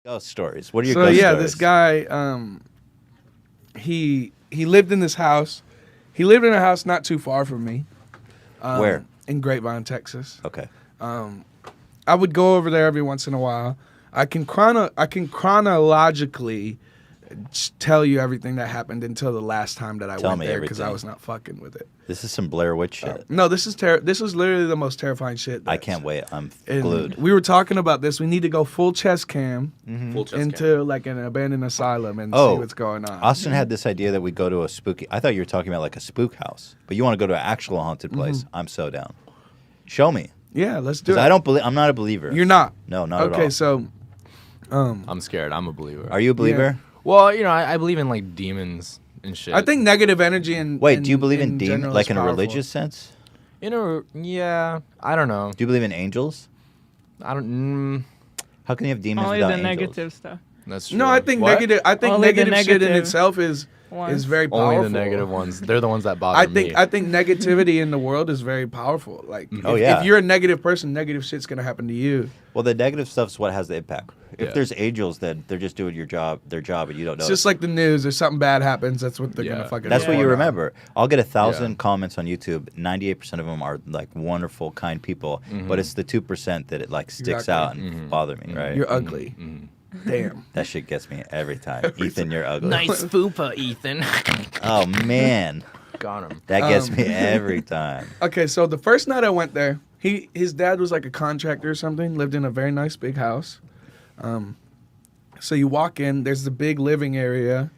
Ghost stories. What are your ghost stories? So yeah, this guy, he lived in this house. He lived in a house not too far from me. Where? In Grapevine, Texas. Okay. I would go over there every once in a while. I can chronologically tell you everything that happened until the last time that I went there because I was not fucking with it. This is some Blair Witch shit. No, this is literally the most terrifying shit. I can't wait. I'm glued. We were talking about this. We need to go full chest cam Full chest into like an abandoned asylum and see what's going on. Austin had this idea that we go to a spooky. I thought you were talking about like a spook house, but you want to go to an actual haunted place. I'm so down. Show me. Yeah, let's do it. I don't believe. I'm not a believer. You're not. No, not at all. Okay, so I'm scared. I'm a believer. Are you a believer? Well, you know, I believe in like demons and shit. I think negative energy and Wait, do you believe in demons, like in a religious sense? Yeah, I don't know. Do you believe in angels? I don't. How can you have demons Only without the angels? negative stuff. That's true. No, I think What? negative. I think Only the negative shit in negative itself is very powerful. Only the negative ones. They're the ones that bother I me. think negativity in the world is very powerful. Like, yeah. if you're a negative person, negative shit's gonna happen to you. Well, the negative stuff's what has the impact. If Yeah. there's angels, then they're just doing their job, and you don't know. It's just like the news. If something bad happens, that's what they're gonna fucking. That's what you report on. remember. I'll get 1,000 comments on YouTube. 98% of them are like wonderful, kind people, but it's the 2% that it like sticks Exactly. out and bother me. Right? You're ugly. Damn. That shit gets me every time. Ethan, you're ugly. Nice fupa, Ethan. Oh man, Got him. that gets me every time. Okay, so the first night I went there, his dad was like a contractor or something. Lived in a very nice big house. So you walk in, there's the big living area,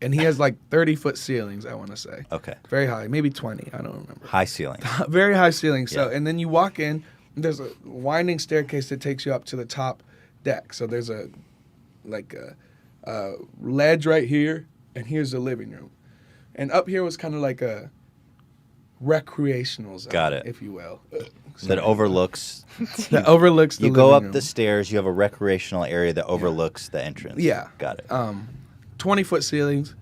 and he has like 30-foot ceilings. I want to say. Okay. Very high, maybe 20. I don't remember. High ceiling. Very high ceilings. So, Yeah. and then you walk in. There's a winding staircase that takes you up to the top deck. So there's a ledge right here, and here's the living room. And up here was kind of like a recreational zone, Got it. if you will. That overlooks. That overlooks the You go living up room. the stairs. You have a recreational area that overlooks the entrance. Yeah. Got it. 20-foot ceilings.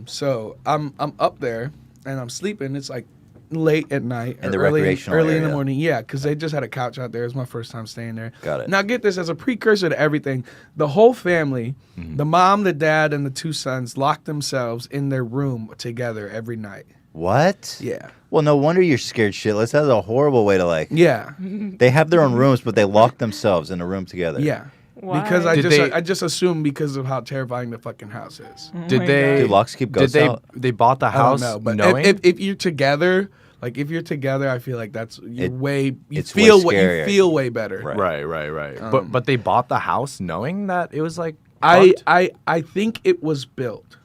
So I'm up there and I'm sleeping. It's like late at night In or the recreational early in the area. morning. Yeah, because they just had a couch out there. It was my first time staying there. Got it. Now get this, as a precursor to everything, the whole family, the mom, the dad, and the two sons locked themselves in their room together every night. What? Yeah. Well, no wonder you're scared shitless. That's a horrible way to like. Yeah. They have their own rooms, but they lock themselves in a room together. Yeah. Why? Because Did I just assume because of how terrifying the fucking house is. Did my they? Do locks keep Did ghosts they? out? They bought the I don't house know, but knowing. if you're together, like if you're together, I feel like that's you it's feel way scarier. you feel way better. Right. Right. But they bought the house knowing that it was like. I fucked? I think it was built.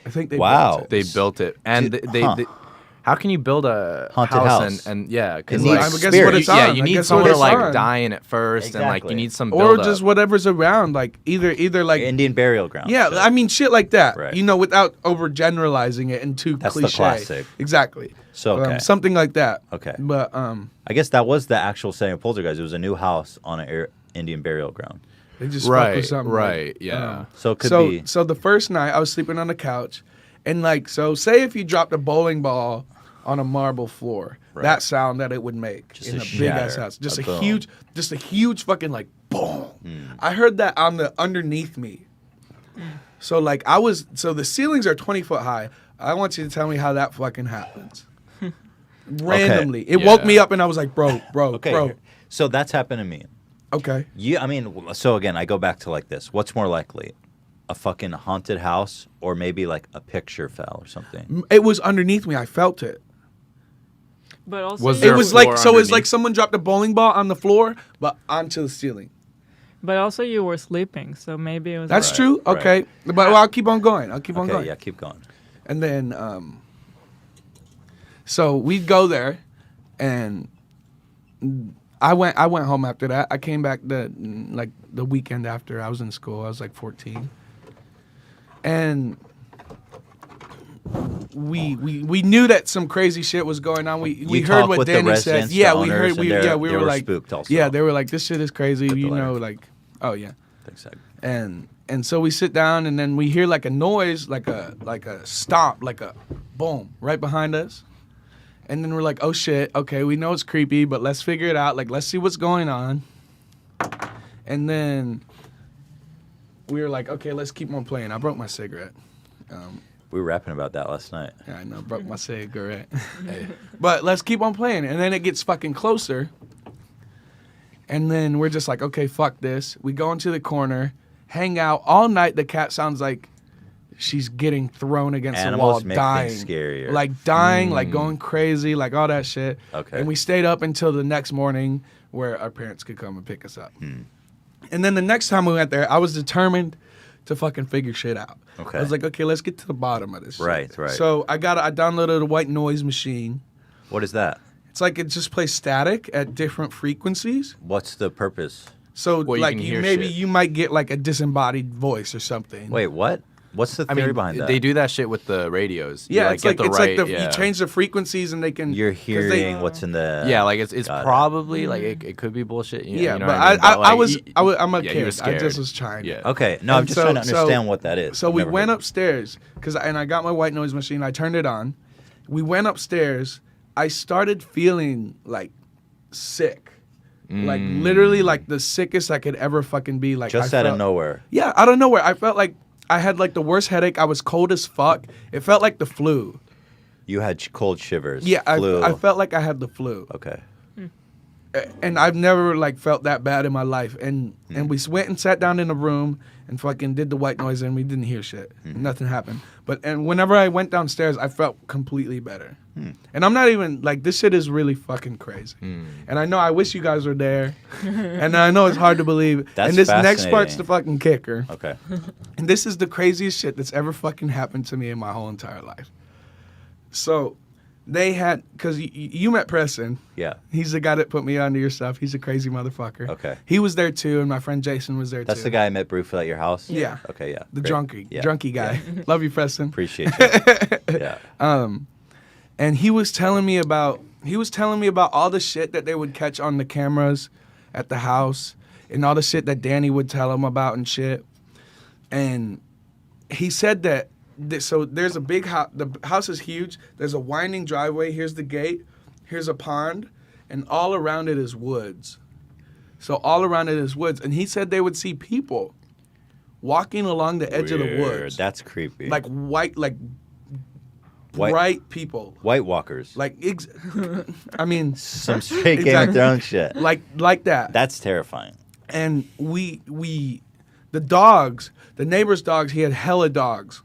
I think they Wow. built it. They built it, and Dude, they how can you build a Haunted house. and yeah, because It needs I guess spirit. what it's yeah, on. you I need guess someone what to it's like on. die in it first, and like you Exactly. need some Or build just up. whatever's around, like either like Indian burial ground. yeah, shit. I mean shit like that. Right. You know, without overgeneralizing it and too That's the cliche. classic. Exactly. So, okay. Something like that. Okay. But I guess that was the actual setting of Poltergeist. It was a new house on an Indian burial ground. they just fuck with Right, something. right, yeah. So it could be. So the first night I was sleeping on the couch, and like so, say if you dropped a bowling ball on a marble floor, Right. that sound that it would make Just in a a big ass shatter, house, just a a boom. huge fucking like boom. I heard that on the underneath me. So like so the ceilings are 20 foot high. I want you to tell me how that fucking happens. Randomly, it woke Yeah. me up, and I was like, bro, Okay. bro. So that's happened to me. Okay. Yeah, I mean, so again, I go back to like this. What's more likely? A fucking haunted house or maybe like a picture fell or something? It was underneath me. I felt it. But also, Was It there a was like floor so. It's like underneath? someone dropped a bowling ball on the floor, but onto the ceiling. but also you were sleeping, so maybe it was. That's Right, true. right. Okay, but well, I'll keep on going. I'll keep on Okay, going. yeah, keep going. And then, so we'd go there, and I went home after that. I came back the weekend after. I was in school. I was like 14, and we knew that some crazy shit was going on. We You heard talk what with the Danny said. residents, Yeah, the we heard. owners, We and we they were were like, spooked also. yeah, they were like, this shit is crazy. Put the You know, letter. like, oh yeah. Thanks, Zach. And so we sit down, and then we hear like a noise, like a stomp, like a boom right behind us. And then we're like, oh shit, okay, we know it's creepy, but let's figure it out. Like, let's see what's going on. And then we were like, okay, let's keep on playing. I broke my cigarette. We were rapping about that last night. Yeah, I know, broke my cigarette. But let's keep on playing. And then it gets fucking closer. And then we're just like, okay, fuck this. We go into the corner, hang out all night. The cat sounds like she's getting thrown against Animals the make wall, things dying. scarier. Like dying, like going crazy, like all that shit. Okay. And we stayed up until the next morning where our parents could come and pick us up. And then the next time we went there, I was determined to fucking figure shit out. Okay. I was like, okay, let's get to the bottom of this shit. Right. So I downloaded a white noise machine. What is that? It's like it just plays static at different frequencies. What's the purpose? So Well, you like can you hear maybe shit. you might get like a disembodied voice or something. Wait, what? What's the I theory mean, behind that? they do that shit with the radios. You, Yeah, it's like get it's the like right, you change the frequencies and they can. You're 'cause they- hearing what's in the. Yeah, like it's Got it. probably like it could be bullshit. Yeah, you know but what I mean? I like, was you- I'm a yeah, you were kid. I scared. just was trying. Yeah. Okay, no, I'm And just so- trying to so- understand what that is. So I've we never went heard. upstairs and I got my white noise machine. I turned it on. We went upstairs. I started feeling like sick, like literally like the sickest I could ever fucking be. Like Just I out of felt- nowhere. Yeah, out of nowhere. I felt like I had like the worst headache. I was cold as fuck. It felt like the flu. You had cold shivers. Yeah, flu. I felt like I had the flu. Okay. And I've never like felt that bad in my life. And we went and sat down in a room and fucking did the white noise and we didn't hear shit. Nothing happened. And whenever I went downstairs, I felt completely better. And I'm not even like this shit is really fucking crazy. And I know I wish you guys were there. And I know it's hard to believe. That's and this next part's fascinating. the fucking kicker. Okay. And this is the craziest shit that's ever fucking happened to me in my whole entire life. So they had, because you met Preston. Yeah. He's the guy that put me onto your stuff. He's a crazy motherfucker. Okay. He was there too, and my friend Jason was there That's too. the guy I met briefly at your house? Yeah. Okay, yeah. The Great. drunky guy. Love you, Preston. Appreciate you. Yeah. And he was telling me about all the shit that they would catch on the cameras at the house, and all the shit that Danny would tell him about and shit. And he said that. So there's a big house. The house is huge. There's a winding driveway. Here's the gate. Here's a pond, and all around it is woods. So all around it is woods. And he said they would see people walking along the edge of the Weird. woods, That's creepy. like white, like White- bright people. White Walkers. Like, I mean, Some straight Game of Exactly. Thrones shit. like that. That's terrifying. And the dogs, the neighbor's dogs, he had hella dogs.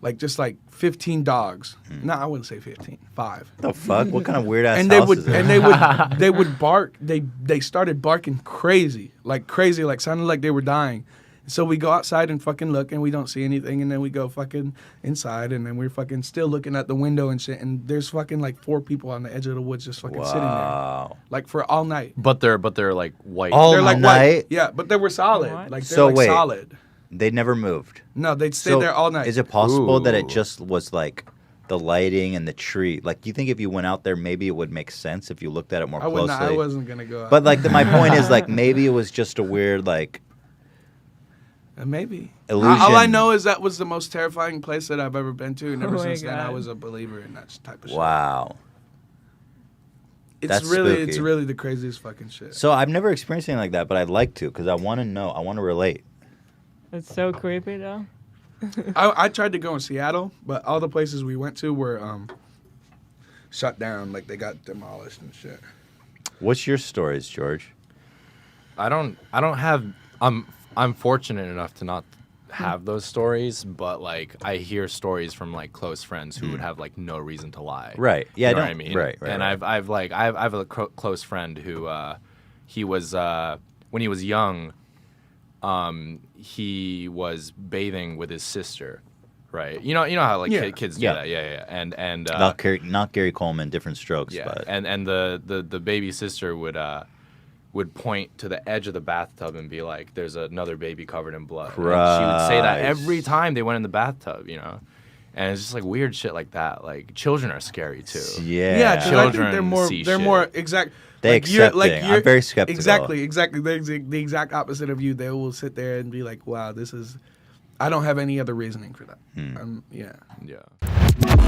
Like just like 15 dogs. No, I wouldn't say 15. 5. The fuck? What kind of weird ass And house is it? they would bark. They started barking crazy, like sounded like they were dying. So we go outside and fucking look, and we don't see anything. And then we go fucking inside, and then we're fucking still looking at the window and shit. And there's fucking like 4 people on the edge of the woods just fucking sitting there, Wow. like for all night. But they're like white. All They're like night? white. Yeah, but they were solid. What? Like they're So like wait. solid. They never moved. No, they'd stay So there all night. Is it possible that it Ooh. just was like the lighting and the tree? Like, you think if you went out there, maybe it would make sense if you looked at it more I wouldn't. closely? I wasn't gonna go out. But like, my point is like maybe it was just a weird like Maybe. illusion. All I know is that was the most terrifying place that I've ever been to, and ever Oh my since then I God. was a believer in that type of shit. Wow. It's That's really spooky. the craziest fucking shit. So I've never experienced anything like that, but I'd like to because I want to know. I want to relate. It's so creepy though. I tried to go in Seattle, but all the places we went to were shut down, like they got demolished and shit. What's your stories, George? I don't have. I'm fortunate enough to not have those stories, but like I hear stories from like close friends who would have like no reason to lie. Right. Yeah. You know I what I don't- mean? Right. And right. I have a close friend who he was when he was young, he was bathing with his sister, right? You know how like Yeah. kids do Yeah. that, yeah. And not Gary Coleman, different strokes. yeah, But and the baby sister would point to the edge of the bathtub and be like, "There's another baby covered in blood." And she would say that every Christ. time they went in the bathtub, you know. And it's just like weird shit like that. Like children are scary too. yeah. Yeah, 'cause I think Children see they're shit. more exact. They you're- accepting. I'm very skeptical. Exactly. They're the exact opposite of you. They will sit there and be like, "Wow, this is." I don't have any other reasoning for that. Yeah. Yeah.